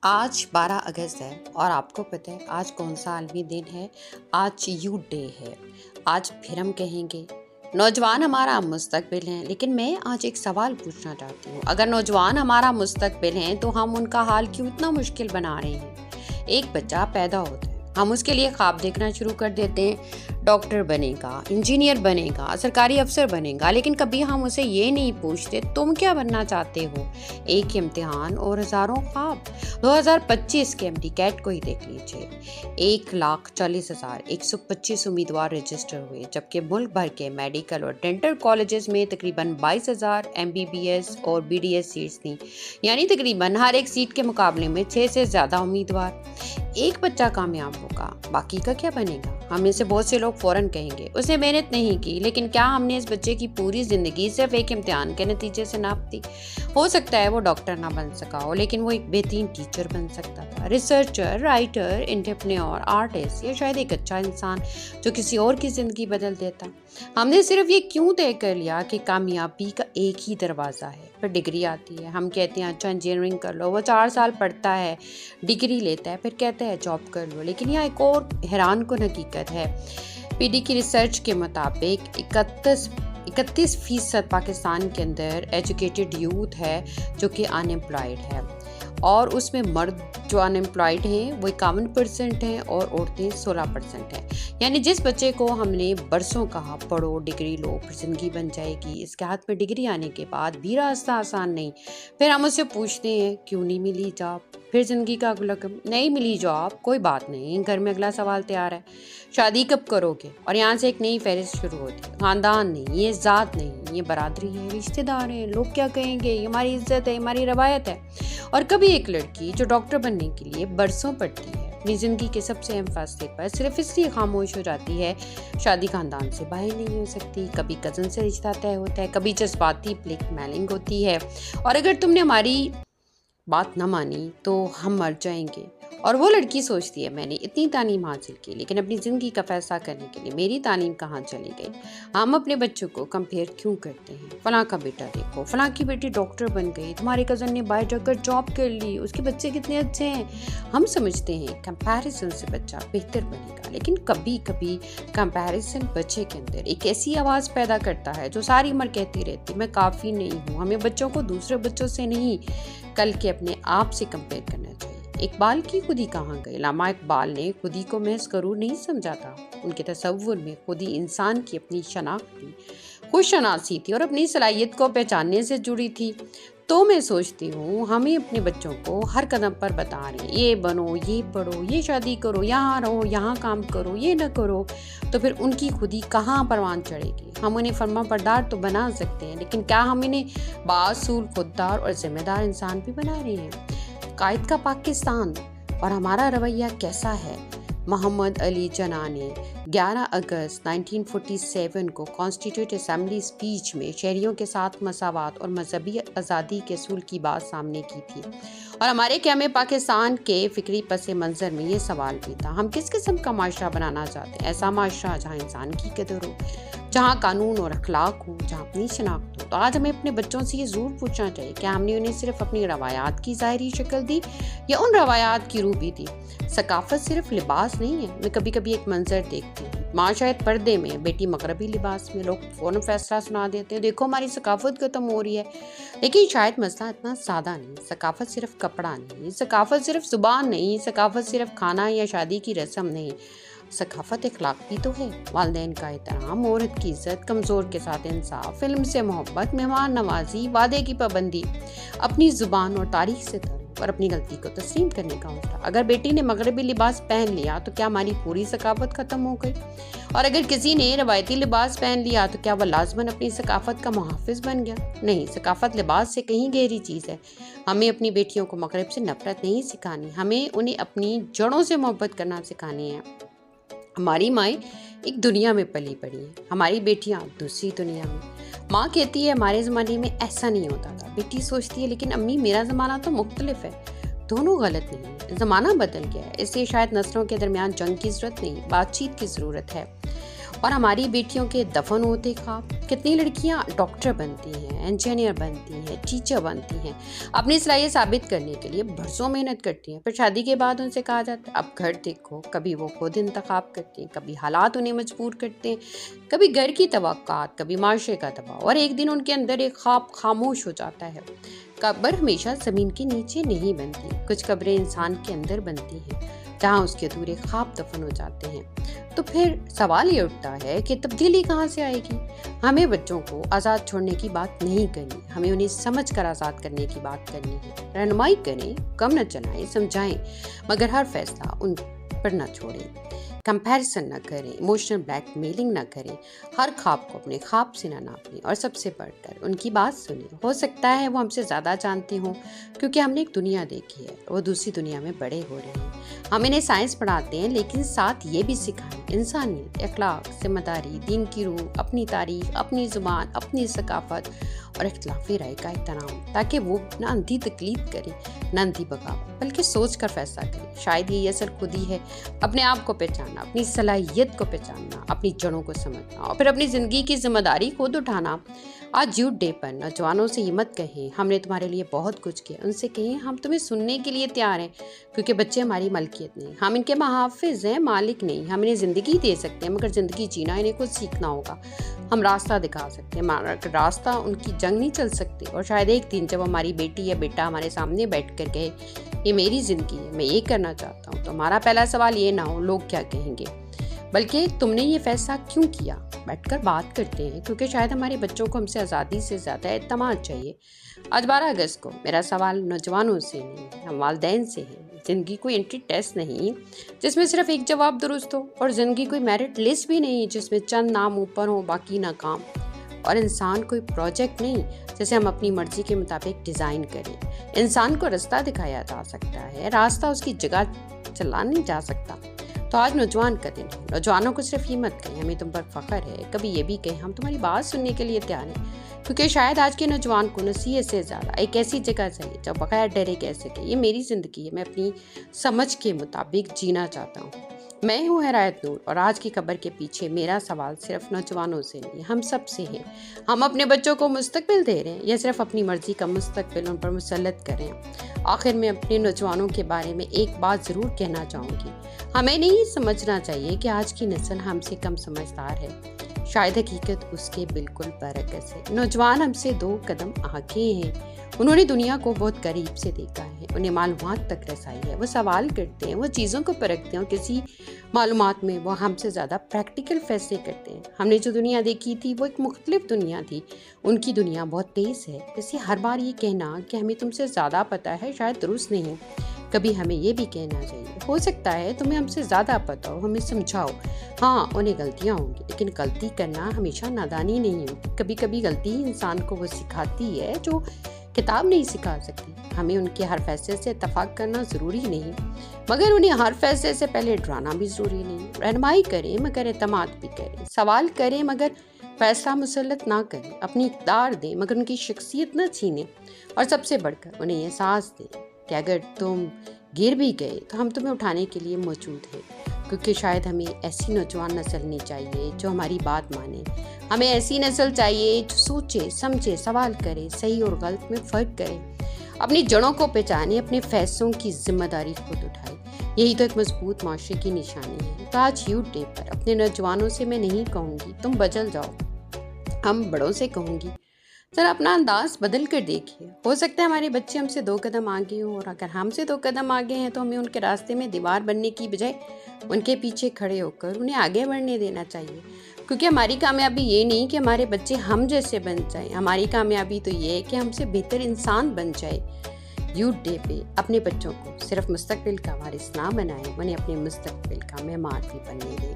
آج 12 اگست ہے اور آپ کو پتہ ہے آج کون سا عالمی دن ہے؟ آج یوتھ ڈے ہے۔ آج پھر ہم کہیں گے نوجوان ہمارا مستقبل ہیں، لیکن میں آج ایک سوال پوچھنا چاہتی ہوں۔ اگر نوجوان ہمارا مستقبل ہیں تو ہم ان کا حال کیوں اتنا مشکل بنا رہے ہیں؟ ایک بچہ پیدا ہوتا ہے، ہم اس کے لیے خواب دیکھنا شروع کر دیتے ہیں، ڈاکٹر بنے گا، انجینئر بنے گا، سرکاری افسر بنے گا، لیکن کبھی ہم اسے یہ نہیں پوچھتے تم کیا بننا چاہتے ہو؟ ایک امتحان اور ہزاروں خواب۔ 2025 کے امریکیٹ کو ہی دیکھ لیجیے، 1,40,125 امیدوار رجسٹر ہوئے، جبکہ ملک بھر کے میڈیکل اور ڈینٹل کالجز میں تقریباً 22,000 MBBS اور BDS سیٹس تھیں، یعنی تقریباً ہر ایک سیٹ کے مقابلے میں 6 سے زیادہ امیدوار۔ ایک بچہ کامیاب ہوگا، باقی کا کیا بنے گا؟ ہم میں سے بہت سے لوگ فوراً کہیں گے اس نے محنت نہیں کی، لیکن کیا ہم نے اس بچے کی پوری زندگی صرف ایک امتحان کے نتیجے سے ناپ دی؟ ہو سکتا ہے وہ ڈاکٹر نہ بن سکا ہو، لیکن وہ ایک بہترین ٹیچر بن سکتا تھا، ریسرچر، رائٹر، انٹرپرینیور، آرٹسٹ، یا شاید ایک اچھا انسان جو کسی اور کی زندگی بدل دیتا۔ ہم نے صرف یہ کیوں طے کر لیا کہ کامیابی کا ایک ہی دروازہ ہے؟ پھر ڈگری آتی ہے، ہم کہتے ہیں اچھا انجینئرنگ کر لو، وہ 4 سال پڑھتا ہے، ڈگری لیتا ہے، پھر کہتا ہے جاب کر لو۔ لیکن یہاں ایک اور حیران کن حقیقت ہے۔ PD کی ریسرچ کے مطابق 31% پاکستان کے اندر ایجوکیٹڈ یوتھ ہے جو کہ ان امپلائڈ ہے، اور اس میں مرد جو ان امپلائڈ ہیں وہ 51% ہیں اور عورتیں 16% ہیں۔ یعنی جس بچے کو ہم نے برسوں کہا پڑھو، ڈگری لو، پھر زندگی بن جائے گی، اس کے ہاتھ میں ڈگری آنے کے بعد بھی راستہ آسان نہیں۔ پھر ہم اس سے پوچھتے ہیں کیوں نہیں ملی جاب؟ پھر زندگی کا اگلا نہیں ملی جاب، کوئی بات نہیں، گھر میں اگلا سوال تیار ہے، شادی کب کرو گے؟ اور یہاں سے ایک نئی فہرست شروع ہوتی ہے۔ خاندان نہیں، یہ ذات نہیں، یہ برادری ہے، رشتہ دار ہیں، لوگ کیا کہیں گے، یہ ہماری عزت ہے، ہماری روایت ہے۔ اور کبھی ایک لڑکی جو ڈاکٹر بننے کے لیے برسوں پڑھتی ہے، اپنی زندگی کے سب سے اہم فیصلے پر صرف اس لیے خاموش ہو جاتی ہے، شادی خاندان سے باہر نہیں ہو سکتی، کبھی کزن سے رشتہ طے ہوتا ہے، کبھی جذباتی بلیک میلنگ ہوتی ہے، اور اگر تم نے ہماری بات نہ مانی تو ہم مر جائیں گے۔ اور وہ لڑکی سوچتی ہے میں نے اتنی تعلیم حاصل کی، لیکن اپنی زندگی کا فیصلہ کرنے کے لیے میری تعلیم کہاں چلی گئی؟ ہم اپنے بچوں کو کمپیئر کیوں کرتے ہیں؟ فلاں کا بیٹا دیکھو، فلاں کی بیٹی ڈاکٹر بن گئی، تمہارے کزن نے باہر جا کر جاب کر لی، اس کے بچے کتنے اچھے ہیں۔ ہم سمجھتے ہیں کمپیریزن سے بچہ بہتر بنے گا، لیکن کبھی کبھی کمپیریزن بچے کے اندر ایک ایسی آواز پیدا کرتا ہے جو ساری عمر کہتی رہتی میں کافی نہیں ہوں۔ ہمیں بچوں کو دوسرے بچوں سے نہیں، کل کے اپنے آپ سے کمپیئر کرنا چاہیے۔ اقبال کی خودی کہاں گئی؟ علامہ اقبال نے خودی کو محض غرور نہیں سمجھا تھا، ان کے تصور میں خودی انسان کی اپنی شناخت تھی، خود شناسی تھی اور اپنی صلاحیت کو پہچاننے سے جڑی تھی۔ تو میں سوچتی ہوں ہمیں اپنے بچوں کو ہر قدم پر بتا رہے ہیں یہ بنو، یہ پڑھو، یہ شادی کرو، یہاں رہو، یہاں کام کرو، یہ نہ کرو، تو پھر ان کی خودی کہاں پروان چڑھے گی؟ ہم انہیں فرما بردار تو بنا سکتے ہیں، لیکن کیا ہم انہیں بااصول، خوددار اور ذمہ دار انسان بھی بنا رہے ہیں؟ قائد کا پاکستان اور ہمارا رویہ کیسا ہے؟ محمد علی جناح نے 11 اگست 1947 کو کانسٹیٹیوٹ اسمبلی اسپیچ میں شہریوں کے ساتھ مساوات اور مذہبی آزادی کے اصول کی بات سامنے کی تھی، اور ہمارے قیام پاکستان کے فکری پس منظر میں یہ سوال بھی تھا ہم کس قسم کا معاشرہ بنانا چاہتے ہیں؟ ایسا معاشرہ جہاں انسان کی قدر ہو، جہاں قانون اور اخلاق ہو، جہاں اپنی شناخت ہو۔ تو آج ہمیں اپنے بچوں سے یہ ضرور پوچھنا چاہیے کہ ہم نے انہیں صرف اپنی روایات کی ظاہری شکل دی یا ان روایات کی روح بھی دی؟ ثقافت صرف لباس نہیں ہے۔ میں کبھی کبھی ایک منظر دیکھتی ہوں، ماں شاید پردے میں، بیٹی مغربی لباس میں، لوگ فوراً فیصلہ سنا دیتے ہیں دیکھو ہماری ثقافت ختم ہو رہی ہے، لیکن شاید مسئلہ اتنا سادہ نہیں۔ ثقافت صرف کپڑا نہیں، ثقافت صرف زبان نہیں، ثقافت صرف کھانا یا شادی کی رسم نہیں، ثقافت اخلاق بھی تو ہے۔ والدین کا احترام، عورت کی عزت، کمزور کے ساتھ انصاف، علم سے محبت، مہمان نوازی، وعدے کی پابندی، اپنی زبان اور تاریخ سے تعلق اور اپنی غلطی کو تسلیم کرنے کا حوصلہ۔ اگر بیٹی نے مغربی لباس پہن لیا تو کیا ہماری پوری ثقافت ختم ہو گئی؟ اور اگر کسی نے روایتی لباس پہن لیا تو کیا وہ لازماً اپنی ثقافت کا محافظ بن گیا؟ نہیں، ثقافت لباس سے کہیں گہری چیز ہے۔ ہمیں اپنی بیٹیوں کو مغرب سے نفرت نہیں سکھانی، ہمیں انہیں اپنی جڑوں سے محبت کرنا سکھانی ہے۔ ہماری مائیں ایک دنیا میں پلی بڑھی ہیں، ہماری بیٹیاں دوسری دنیا میں۔ ماں کہتی ہے ہمارے زمانے میں ایسا نہیں ہوتا تھا، بیٹی سوچتی ہے لیکن امی میرا زمانہ تو مختلف ہے۔ دونوں غلط نہیں ہیں، زمانہ بدل گیا ہے، اس لیے شاید نسلوں کے درمیان جنگ کی ضرورت نہیں، بات چیت کی ضرورت ہے۔ اور ہماری بیٹیوں کے دفن ہوتے خواب. کتنی لڑکیاں ڈاکٹر بنتی ہیں, انجینئر بنتی ہیں, ٹیچر بنتی ہیں, اپنی صلاحیت ثابت کرنے کے لیے برسوں محنت کرتی ہیں. پھر شادی کے بعد ان سے کہا جاتا ہے اب گھر دیکھو. کبھی وہ خود انتخاب کرتی ہیں, کبھی حالات انہیں مجبور کرتے ہیں, کبھی گھر کی توقعات, کبھی معاشرے کا دباؤ, اور ایک دن ان کے اندر ایک خواب خاموش ہو جاتا ہے. قبر ہمیشہ زمین کے نیچے نہیں بنتی. کچھ قبریں انسان کے اندر بنتی ہیں جہاں اس کے ادھورے خواب دفن ہو جاتے ہیں. تو پھر سوال یہ اٹھتا ہے کہ تبدیلی کہاں سے آئے گی؟ ہمیں بچوں کو آزاد چھوڑنے کی بات نہیں کرنی, ہمیں انہیں سمجھ کر آزاد کرنے کی بات کرنی ہے. رہنمائی کریں, کم نہ چلائیں, سمجھائیں, مگر ہر فیصلہ ان پر نہ چھوڑیں. کمپیریزن نہ کریں, ایموشنل بلیک میلنگ نہ کریں, ہر خواب کو اپنے خواب سے نہ ناپیں, اور سب سے بڑھ کر ان کی بات سنیں. ہو سکتا ہے وہ ہم سے زیادہ جانتے ہوں کیونکہ ہم نے ایک دنیا دیکھی ہے, وہ دوسری دنیا میں بڑے ہو رہے ہیں. ہم انہیں سائنس پڑھاتے ہیں لیکن ساتھ یہ بھی سکھائیں انسانیت, اخلاق, ذمہ داری, دین کی روح, اپنی تاریخ, اپنی زبان, اپنی ثقافت اور اختلافی رائے کا احترام, تاکہ وہ نہ اندھی تقلید کریں نہ اندھی بغاوت, بلکہ سوچ کر فیصلہ کریں. شاید یہ اصل خود ہی ہے, اپنے آپ کو پہچاننا, اپنی صلاحیت کو پہچاننا, اپنی جڑوں کو سمجھنا, اور پھر اپنی زندگی کی ذمہ داری خود اٹھانا. آج یوتھ ڈے پر نوجوانوں سے یہ مت کہیں ہم نے تمہارے لیے بہت کچھ کیا, ان سے کہیں ہم تمہیں سننے کے لیے تیار ہیں, کیونکہ بچے ہماری ملکیت نہیں, ہم ان کے محافظ ہیں, مالک نہیں. ہم انہیں زندگی دے سکتے ہیں مگر زندگی جینا انہیں خود سیکھنا ہوگا. ہم راستہ دکھا سکتے ہیں مگر راستہ ان کی جنگ نہیں چل سکتے. اور شاید ایک دن جب ہماری بیٹی یا بیٹا ہمارے سامنے بیٹھ کر کہے یہ میری زندگی ہے, میں یہ کرنا چاہتا ہوں, تو ہمارا پہلا سوال یہ نہ ہو لوگ کیا کہیں گے, بلکہ تم نے یہ فیصلہ کیوں کیا. بیٹھ کر بات کرتے ہیں کیونکہ شاید ہمارے بچوں کو ہم سے آزادی سے زیادہ اعتماد چاہیے. آج 12 اگست کو میرا سوال نوجوانوں سے نہیں, ہم والدین سے ہے. زندگی کوئی انٹری ٹیسٹ نہیں جس میں صرف ایک جواب درست ہو, اور زندگی کوئی میرٹ لسٹ بھی نہیں جس میں چند نام اوپر ہوں باقی ناکام. اور انسان کوئی پروجیکٹ نہیں جسے ہم اپنی مرضی کے مطابق ڈیزائن کریں. انسان کو راستہ دکھایا جا سکتا ہے, راستہ اس کی جگہ چلا نہیں جا سکتا. تو آج نوجوان کا دن ہے. نوجوانوں کو صرف یہ مت کہیں ہمیں تم پر فخر ہے, کبھی یہ بھی کہیں ہم تمہاری بات سننے کے لیے تیار ہیں, کیونکہ شاید آج کے نوجوان کو نصیحت سے زیادہ ایک ایسی جگہ چاہیے جب بغیر ڈرے کہہ سکے یہ میری زندگی ہے, میں اپنی سمجھ کے مطابق جینا چاہتا ہوں. میں ہوں ہدایت نور, اور آج کی خبر کے پیچھے میرا سوال صرف نوجوانوں سے نہیں, ہم سب سے ہے. ہم اپنے بچوں کو مستقبل دے رہے ہیں یا صرف اپنی مرضی کا مستقبل ان پر مسلط کر رہے ہیں. آخر میں اپنے نوجوانوں کے بارے میں ایک بات ضرور کہنا چاہوں گی, ہمیں نہیں سمجھنا چاہیے کہ آج کی نسل ہم سے کم سمجھدار ہے. شاید حقیقت اس کے بالکل برعکس ہے. نوجوان ہم سے 2 قدم آگے ہیں. انہوں نے دنیا کو بہت قریب سے دیکھا ہے, انہیں معلومات تک رسائی ہے, وہ سوال کرتے ہیں, وہ چیزوں کو پرکھتے ہیں, اور کسی معلومات میں وہ ہم سے زیادہ پریکٹیکل فیصلے کرتے ہیں. ہم نے جو دنیا دیکھی تھی وہ ایک مختلف دنیا تھی, ان کی دنیا بہت تیز ہے. اسے ہر بار یہ کہنا کہ ہمیں تم سے زیادہ پتہ ہے شاید درست نہیں. کبھی ہمیں یہ بھی کہنا چاہیے ہو سکتا ہے تمہیں ہم سے زیادہ پتہ ہو, ہمیں سمجھاؤ. ہاں انہیں غلطیاں ہوں گی, لیکن غلطی کرنا ہمیشہ نادانی نہیں ہوتی. کبھی کبھی غلطی انسان کو وہ سکھاتی ہے جو کتاب نہیں سکھا سکتی. ہمیں ان کے ہر فیصلے سے اتفاق کرنا ضروری نہیں, مگر انہیں ہر فیصلے سے پہلے ڈرانا بھی ضروری نہیں. رہنمائی کریں مگر اعتماد بھی کریں, سوال کریں مگر فیصلہ مسلط نہ کریں, اپنی اقدار دیں مگر ان کی شخصیت نہ چھینیں, اور سب سے بڑھ کر انہیں احساس دیں کہ اگر تم گر بھی گئے تو ہم تمہیں اٹھانے کے لیے موجود ہیں. کیونکہ شاید ہمیں ایسی نوجوان نسل نہیں چاہیے جو ہماری بات مانے, ہمیں ایسی نسل چاہیے جو سوچے سمجھے, سوال کرے, صحیح اور غلط میں فرق کرے, اپنی جڑوں کو پہچانے, اپنے فیصلوں کی ذمہ داری خود اٹھائے. یہی تو ایک مضبوط معاشرے کی نشانی ہے. تو آج یوتھ ڈے پر اپنے نوجوانوں سے میں نہیں کہوں گی تم بدل جاؤ, ہم بڑوں سے کہوں گی ذرا اپنا انداز بدل کر دیکھیے. ہو سکتا ہے ہمارے بچے ہم سے 2 قدم آگے ہوں, اور اگر ہم سے 2 قدم آگے ہیں تو ہمیں ان کے راستے میں دیوار بننے کی بجائے ان کے پیچھے کھڑے ہو کر انہیں آگے بڑھنے دینا چاہیے. کیونکہ ہماری کامیابی یہ نہیں کہ ہمارے بچے ہم جیسے بن جائیں, ہماری کامیابی تو یہ ہے کہ ہم سے بہتر انسان بن جائے. یوتھ ڈے پہ اپنے بچوں کو صرف مستقبل کا وارث نہ بنائیں, انہیں اپنے مستقبل کا معمار بھی بننے دیں.